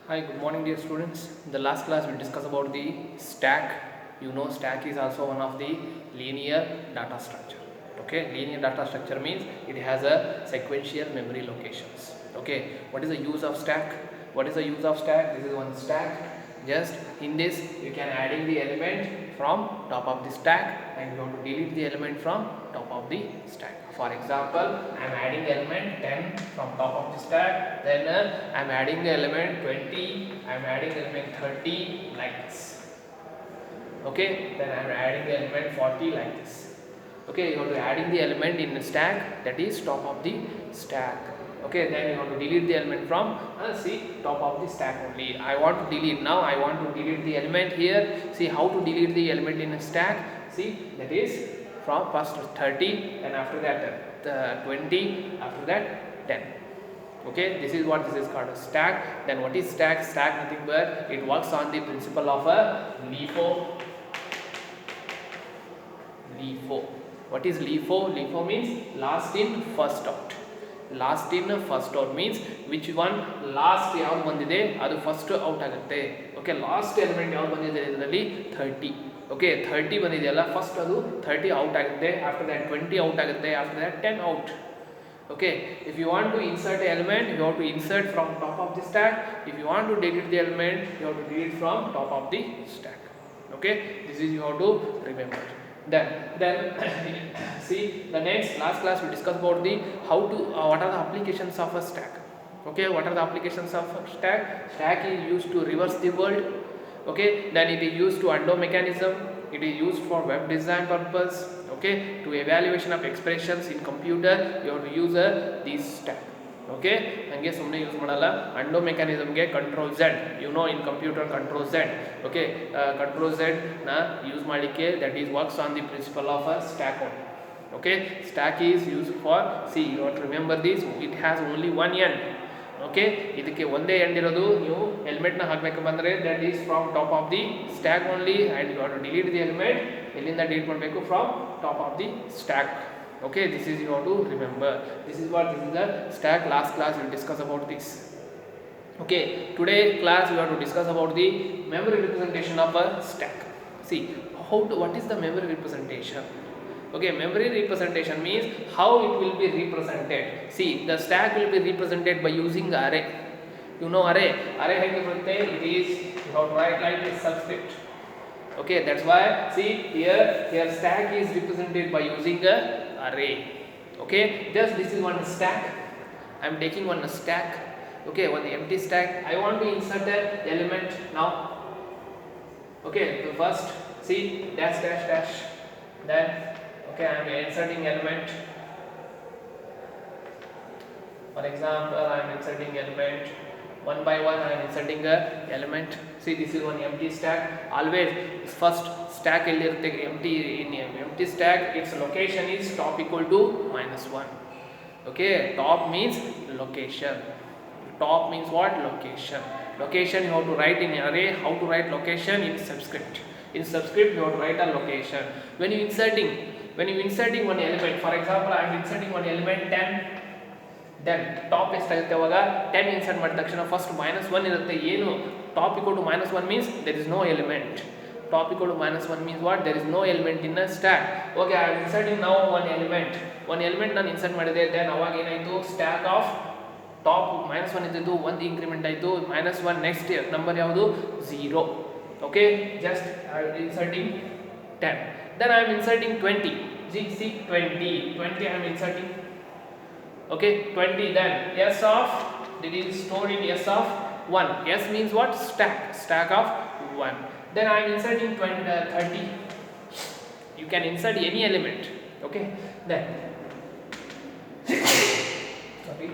Hi, good morning dear students. In the last class we discussed about the stack. You know stack is also one of the linear data structure. Okay, linear data structure means it has a sequential memory locations. Okay, what is the use of stack? What is the use of stack? This is one stack. Just in this you can adding the element from top of the stack and you have to delete the element from top of the stack. For example, I am adding element 10 from top of the stack, then I am adding the element 20, I am adding the element 30 like this. Okay, then I am adding the element 40 like this. Okay, you have to adding the element in the stack, that is top of the stack. Okay, then you have to delete the element from see top of the stack only. I want to delete now. I want to delete the element here. See how to delete the element in a stack. See, that is from first 30, and after that 20, after that 10. Okay, this is what this is called a stack. Then what is stack? Stack nothing but it works on the principle of a LIFO. LIFO. What is LIFO? LIFO means last in first out. Last in first out means which one last ಯಾವ್ದು ಬಂದಿದೆ ಅದು first out ಆಗುತ್ತೆ. Okay, last element ಯಾವ್ದು ಬಂದಿದೆ ಇದರಲ್ಲಿ 30. Okay, 30 ಬಂದಿದೆಯಲ್ಲ first ಅದು 30 out ಆಗುತ್ತೆ. ಆಫ್ಟರ್ ದ್ಯಾಟ್ 20 ಔಟ್ ಆಗುತ್ತೆ. After that 10 out. Okay, if you want to insert an element, you have to insert from top of the stack. If you want to delete the element, you have to delete from top of the stack. Okay, this is you have to remember. Then see the next last class we discuss about the how to what are the applications of a stack. Okay, what are the applications of a stack? Stack is used to reverse the world. Okay, then it is used to undo mechanism. It is used for web design purpose. Okay, to evaluation of expressions in computer you have to use this stack. Okay, ಹಂಗೆ ಸುಮ್ಮನೆ use ಮಾಡಲ್ಲ. Undo ಮೆಕ್ಯಾನಿಸಮ್ಗೆ control Z, you know in computer control Z. Okay, control Z ನ use ಮಾಡಲಿಕ್ಕೆ that is works on the principle of a stack only. Okay, stack is used for, see you have to remember this, it has only one end. Okay, ಇದಕ್ಕೆ ಒಂದೇ end ಇರೋದು. ನೀವು ಎಲಿಮೆಂಟ್ನ ಹಾಕಬೇಕು ಬಂದರೆ that is from top of the stack only and you have to delete the element. ಎಲ್ಲಿಂದ delete ಮಾಡಬೇಕು? From top of the stack. Okay, this is you have to remember. This is what this is the stack. Last class we will discuss about this. Okay, today class we have to discuss about the memory representation of a stack. See how to, what is the memory representation? Okay, memory representation means how it will be represented. See, the stack will be represented by using the array. You know array ಹೇಗೆ ಬರುತ್ತೆ? It is you have to write like a subscript. Okay, that's why see here stack is represented by using a array. Okay, just this is one stack. I am taking one stack. Okay, one empty stack. I want to insert an element now. Okay, so first see dash dash dash. Then okay, I am inserting element. For example, I am inserting element. One by one I am inserting a element. See, this is one empty stack. Always first stack ಎಲ್ಲಿರುತ್ತೆ? empty stack, its location is top equal to -1. Okay, top means location. Top means what? Location. Location you have to write in array. How to write location? In subscript. In subscript you have to write a location. When you inserting one element, for example I am inserting one element 10, then top ಎಷ್ಟಾಗುತ್ತೆ? ಅವಾಗ 10 insert ಮಾಡಿದ ತಕ್ಷಣ first -1 ಇರುತ್ತೆ. ಏನು top equal to -1 means there is no element. Top equal to -1 means what? There is no element in a stack. Okay, I am inserting now one element ನಾನು insert ಮಾಡಿದೆ. Then ಅವಾಗ ಏನಾಯಿತು? Stack of top -1 ಇದ್ದಿದ್ದು ಒಂದು increment ಆಯಿತು. -1 next number ಯಾವುದು? 0. Okay, just I am inserting 10. Then I am inserting 20. see 20 I am inserting. Okay, 20. Then s of, it is stored in s of 1. S means what? Stack of 1. Then I am inserting 30. You can insert any element. Okay, then sorry,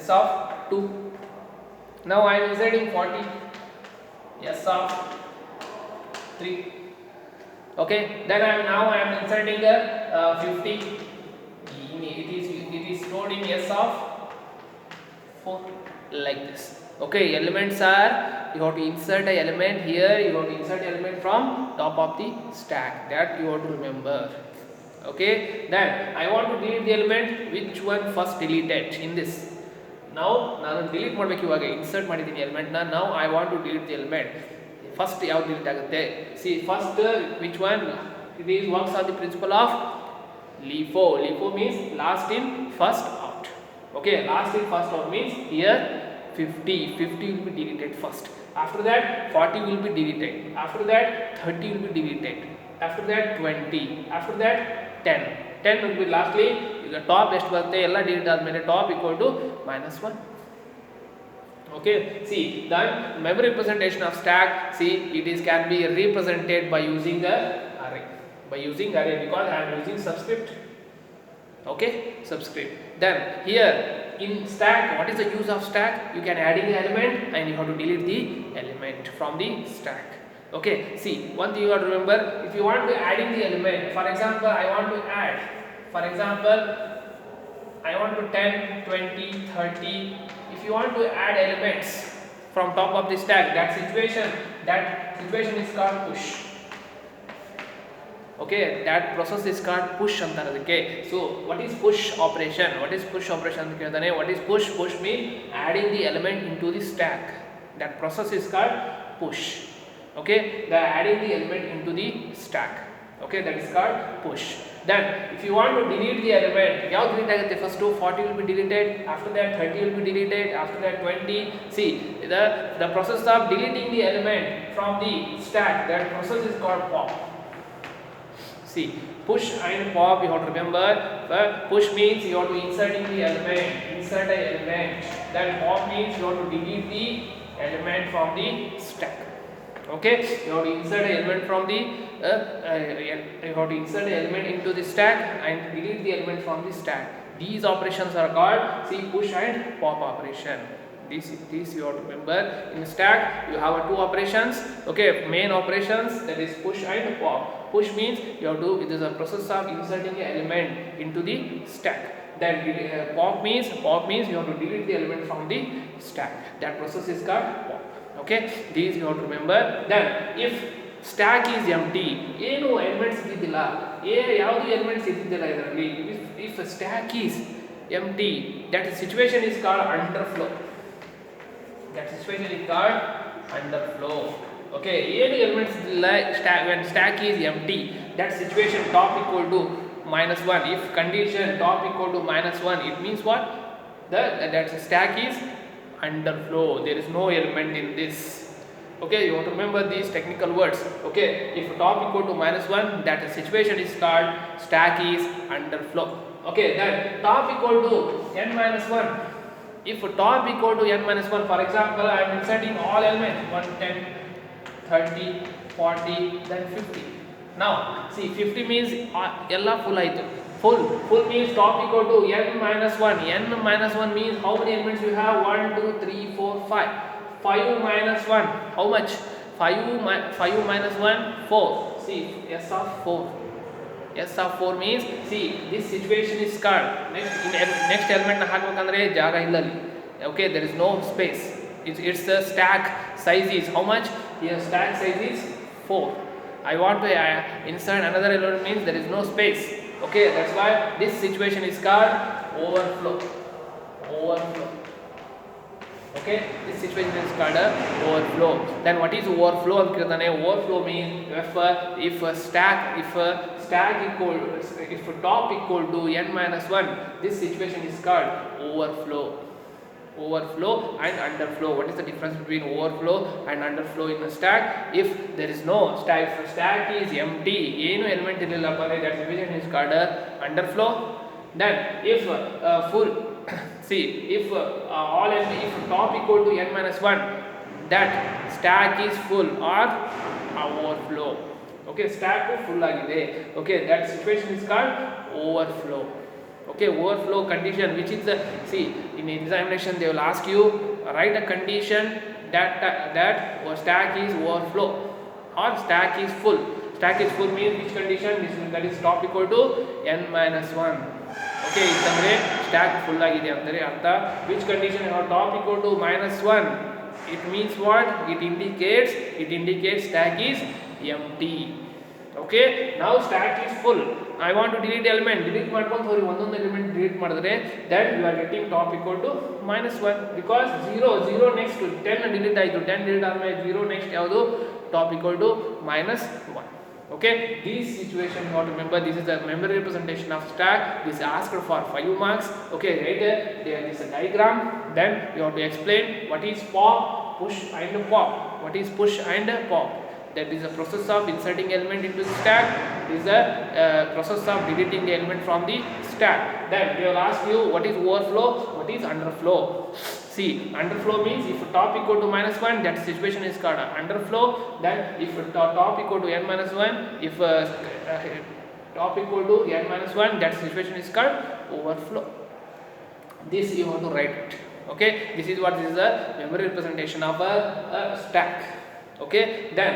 s of 2. Now I am inserting 40. S of 3. Okay, then I am inserting 50. It is stored in s of 4 like this. Okay, elements are, you have to insert an element here, you have to insert element from top of the stack, that you have to remember. Okay, then I want to delete the element. Which one first deleted in this? ನಾವು ನಾನು delete ಮಾಡಬೇಕು ಇವಾಗ insert ಮಾಡಿದ್ದೀನಿ ಎಲಿಮೆಂಟ್ನ. ನಾವು I want to delete the element. First ಯಾವ್ದು delete ಆಗುತ್ತೆ? See first which one it is works on the principle of LIFO. LIFO means last in first out. Okay, last in first out means here 50 will be deleted first. After that 40 will be deleted. After that 30 will be deleted. After that 20. After that 10 will be lastly. ಈಗ top ಎಷ್ಟು ಬರುತ್ತೆ ಎಲ್ಲ delete ಆದಮೇಲೆ top equal to -1. Okay, see the memory representation of stack, see it is can be represented by using a array. By using array because I am using subscript. Okay, subscript. Then here in stack, what is the use of stack? You can adding an element and you have to delete the element from the stack. Okay, see one thing you have to remember, if you want to adding the element, for example I want to add, for example I want to 10 20 30. If you want to add elements from top of the stack, that situation is called push. Okay, that process is called push ಅಂತಾರೆ ಅದಕ್ಕೆ. So what is push operation? What is push operation ಅಂತ ಕೇಳ್ತಾನೆ. What is push? Push mean adding the element into the stack. That process is called push. Okay, the adding the element into the stack. Okay, that is called push. Then if you want to delete the element, ಯಾವ delete ಆಗುತ್ತೆ? First 40 will be deleted. After that 30 will be deleted. After that 20. See the process of deleting the element from the stack, that process is called pop. See, push and pop you have to remember. Push means you have to insert in the element, insert an element. Then pop means you have to delete the element from the stack. Okay, you have to insert an element from the you have to insert an element into the stack and delete the element from the stack. These operations are called, see, push and pop operation. This you have to remember. In stack you have two operations. Okay, main operations, that is push and pop. Push means you have to, it is a process of inserting an element into the stack. Then pop means you have to delete the element from the stack. That process is called pop. Okay, these you have to remember. Then if stack is empty, ಏನು elements ಇದ್ದಿಲ್ಲ, ಯಾವುದು elements ಇದ್ದಿಲ್ಲ ಇದರಲ್ಲಿ, if stack is empty, that situation is called underflow. That situation is called underflow. Okay, ಏನು elements ಇಲ್ಲ, when stack is empty, that situation top equal to -1. If condition top equal to -1, it means what? That stack is underflow. There is no element in this. Okay, you want to remember these technical words. Okay, if top equal to -1, that situation is called stack is underflow. Okay, then top equal to n-1. If top equal to n-1, for example I am inserting all elements 1 10 30 40 then 50. Now see 50 means ella full aitu. Full means top equal to n-1. n-1 means how many elements you have? 1 2 3 4 5. 5 minus 1, how much? 5 minus 1, 4. See, s of 4. S of 4 means, see, this situation is called, next element na ಹಾಕಬೇಕಂದ್ರೆ ಜಾಗ ಇಲ್ಲ ಅಲ್ಲಿ. Okay, there is no space. It's the stack size is how much? Here stack size is 4. I want to insert another element, means there is no space. Okay, that's why this situation is called overflow. Okay, this situation is called a overflow. Then what is overflow? Overflow means if top equal to n-1, this situation is called overflow. Overflow and underflow. What is the difference between overflow and underflow in a stack? If there is no stack, if a stack is empty, ಏನು element ಇರಲಿಲ್ಲಪ್ಪ, that situation is called a underflow. Then if full see, if top equal to n-1, that stack is full or overflow. Okay, stack full agide. Okay, that situation is called overflow. Okay, overflow condition, which is the, see, in examination they will ask you write a condition that stack is overflow or stack is full. Stack is full means which condition? That is top equal to n-1. Okay, ಇತ್ತಂದ್ರೆ stack full ಆಗಿದೆ ಅಂದರೆ ಅರ್ಥ. Which condition have top equal to -1? It means what? It indicates stack is empty. Okay, now stack is full. I want to delete element, delete ಮಾಡ್ಕೊಂಡು ಹೋಗಿ ಒಂದೊಂದು element delete ಮಾಡಿದ್ರೆ that you are getting top equal to -1 because 0 next to 10 delete ಆಯಿತು 10 delete ಆದಮೇಲೆ 0 next ಯಾವುದು top equal to -1. Okay, this situation you have to remember. This is a memory representation of stack. This is asked for 5 marks. Okay, right there is a diagram. Then you have to explain what is pop, push and pop. What is push and pop? That is a process of inserting element into the stack. It is a process of deleting the element from the stack. Then they will ask you what is overflow, what is underflow. See, underflow means if top equal to -1, that situation is called underflow. Then if top equal to n-1, if top equal to n-1, that situation is called overflow. This you have to write it. Okay, this is what is a memory representation of a stack. Okay, then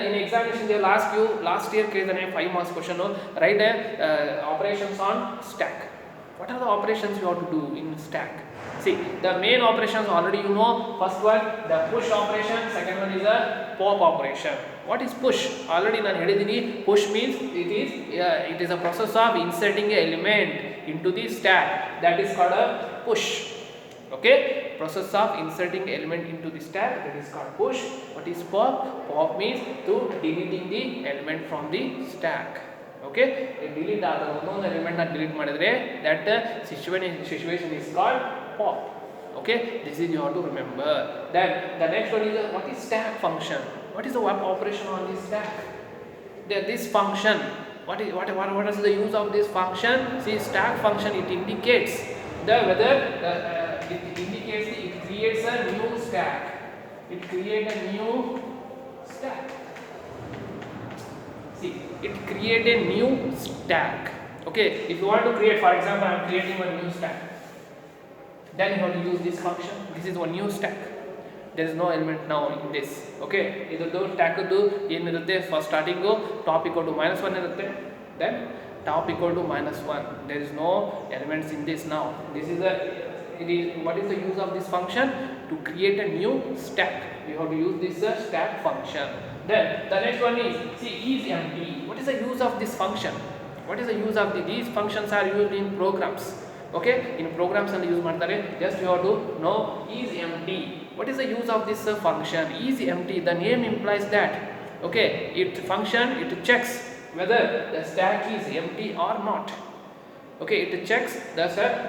in examination they will ask you, last year ಕೇಳಿದಾನೆ 5 marks question, write operations on stack. What are the operations you have to do in stack? See, the main operations already you know. First one, the push operation. Second one is a pop operation. What is push? Already ನಾನು ಹೇಳಿದ್ದೀನಿ. Push means it is a process of inserting an element into the stack. That is called a push. Okay, process of inserting element into the stack, that is called push. What is pop? Pop means to deleting the element from the stack. Okay, delete ಆದ ಒಂದೊಂದು element ನ delete ಮಾಡಿದ್ರೆ that situation is called pop. Okay, this is you have to remember. Then the next one is what is stack function? What is the operation on this stack? This function, what is the use of this function? See, stack function, it indicates whether it indicates it creates a new stack. It creates a new stack. See, it creates a new stack. Okay, if you want to create, for example, I am creating a new stack. Then you have to use this function. This is one new stack. There is no element now in this. Okay, idradu stack adu enirutte first starting go top equal to -1 irutte. Then top equal to -1. There is no elements in this now. This is what is the use of this function? To create a new stack. We have to use this stack function. Then the next one is, see, is empty. What is the use of this function? What is the use of these functions are used in programs. Okay, in programs and use ಮಾಡ್ತಾರೆ. Just you have to know is empty. What is the use of this function? Is empty. The name implies that. Okay, it checks whether the stack is empty or not. Okay, it checks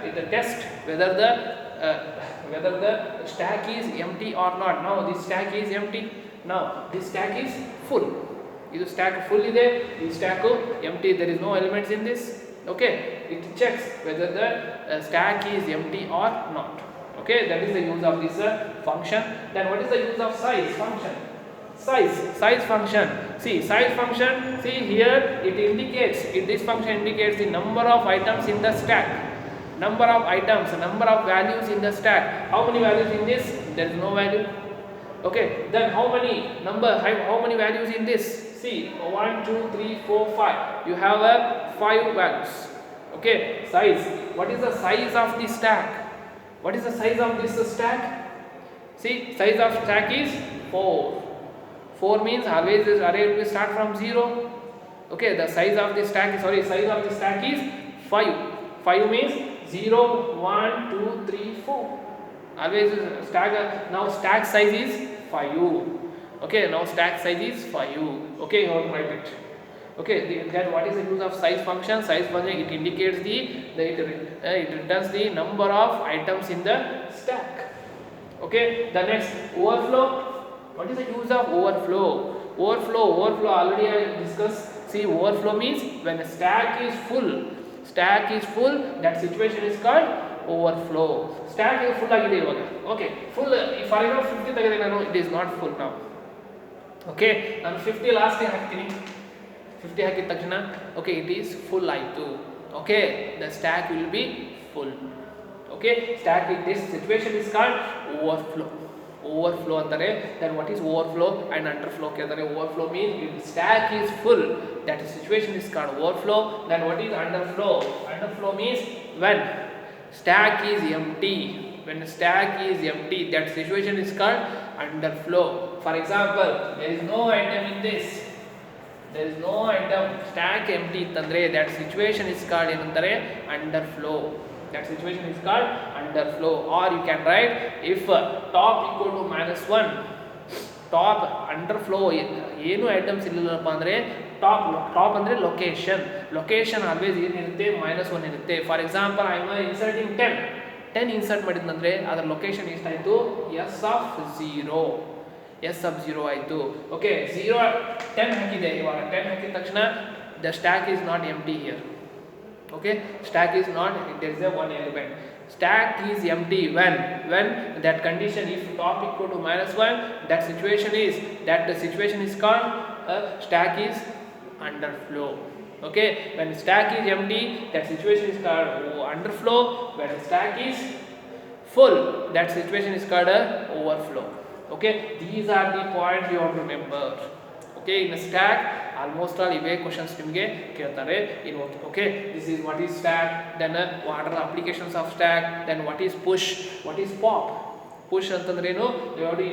it tests whether the stack is empty or not. Now this stack is empty. Now this stack is full. This stack full ide, this stack empty, there is no elements in this. Okay, it checks whether the stack is empty or not. Okay, that is the use of this function. Then what is the use of size function? Size function. See, size function, see here it indicates, this function indicates the number of items in the stack. Number of items, number of values in the stack. How many values in this? There is no value. Okay, then how many values in this? See, 1 2 3 4 5. You have 5 values. Okay, size. What is the size of the stack? What is the size of this stack? See, size of stack is 4. 4 means always this array will start from 0. Okay, the size of the stack is 5. 5 means 0 1 2 3 4. Always stack. Now stack size is 5. Okay, now stack size is 5. Okay, you have to write it. Okay, then what is the use of size function? Size function, it indicates it returns the number of items in the stack. Okay, the next, overflow. What is the use of overflow? Overflow already I discussed. See, overflow means when a stack is full, that situation is called overflow. Stack is full agide ivaga. Okay, full, if I have 50 tagide nanu, it is not full now. Okay, ನಾನು 50 last ಹಾಕ್ತೀನಿ. 50 ಹಾಕಿದ ತಕ್ಷಣ okay, it is full ಆಯಿತು. Okay, the stack will be full. Okay, stack in this situation is called overflow ಅಂತಾರೆ. Then what is overflow and underflow ಕೇಳ್ತಾರೆ. Overflow means if stack is full, that situation is called overflow. Then what is underflow? Underflow means when stack is empty. When stack is empty, that situation is called underflow. For example, there is no item in this. there is no item, stack empty ಇತ್ತಂದ್ರೆ that situation is called ಏನಂತಾರೆ underflow. That situation is called underflow. Or you can write if top equal to -1, top underflow ಏನು items ಇರಲಿಲ್ಲಪ್ಪ ಅಂದರೆ top ಅಂದರೆ location always ಏನಿರುತ್ತೆ -1 ಇರುತ್ತೆ. For example I am inserting 10 insert ಮಾಡಿದ್ನಂದರೆ ಅದರ ಲೊಕೇಶನ್ ಎಷ್ಟಾಯಿತು ಎಸ್ ಆಫ್ 0 ಆಯಿತು. ಓಕೆ 10 ಹಾಕಿದೆ, ಇವಾಗ 10 ಹಾಕಿದ ತಕ್ಷಣ the stack is not empty here. Okay, stack is not, there is a one element. Stack is empty when that condition, if top equal to -1, that situation is called stack is underflow. Okay, when stack is empty, that situation is called underflow. When stack is full, that situation is called overflow. Okay, these are the points you have to remember. Okay, in a stack almost all ಇವೇ questions ನಿಮಗೆ ಕೇಳ್ತಾರೆ ಇರುತ್ತೆ. Okay, this is what is stack, then what are applications of stack, then what is push, what is pop. Push ಅಂತಂದ್ರೆ ಏನು,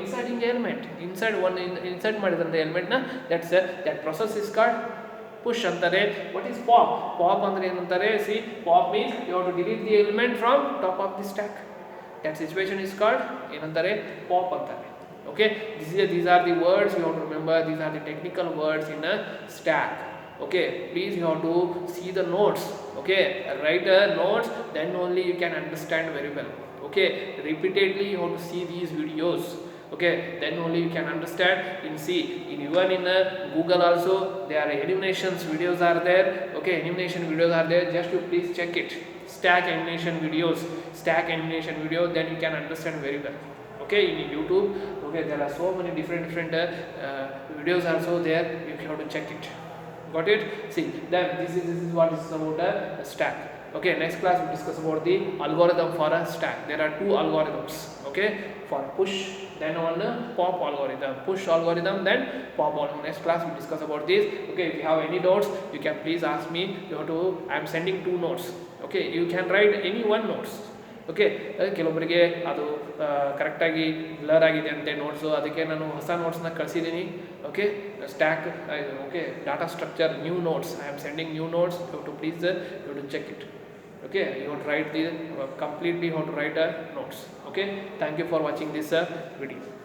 inserting element, insert ಮಾಡಿದ್ರೆ ಎಲಿಮೆಂಟ್ನ that process is called push ಅಂತಾರೆ. What is pop ಅಂದ್ರೆ ಏನಂತಾರೆ, see pop means you have to delete the element from top of the stack. That situation is called ಏನಂತಾರೆ, pop ಅಂತಾರೆ. Okay, these are the words you have to remember. These are the technical words in a stack. Okay, please you have to see the notes. Okay, write notes, then only you can understand very well. Okay, repeatedly you have to see these videos. Okay, then only you can understand. Even in Google also there are animations videos are there. Okay, animation videos are there, just you please check it. Stack animation videos, then you can understand very well. Okay, in YouTube, okay, there are so many different videos also there, you have to check it. Got it? See, then this is what is about a stack. Okay, next class we discuss about the algorithm for a stack. There are 2 algorithms. Okay, for push, then one pop algorithm, push algorithm, then pop algorithm. Next class we discuss about this. Okay, if you have any doubts, you can please ask me. I am sending 2 notes. Okay, you can write any one notes. Okay, ಕೆಲವೊಬ್ಬರಿಗೆ ಅದು ಕರೆಕ್ಟಾಗಿ blur ಆಗಿದೆ ಅಂತೆ notes, ಅದಕ್ಕೆ ನಾನು ಹೊಸ ನೋಟ್ಸ್ನ ಕಳಿಸಿದ್ದೀನಿ. Okay, stack, okay, data structure, new notes, I am sending new notes. You too please you too check it. Okay, you have to write the completely how to write notes. Okay, thank you for watching this video.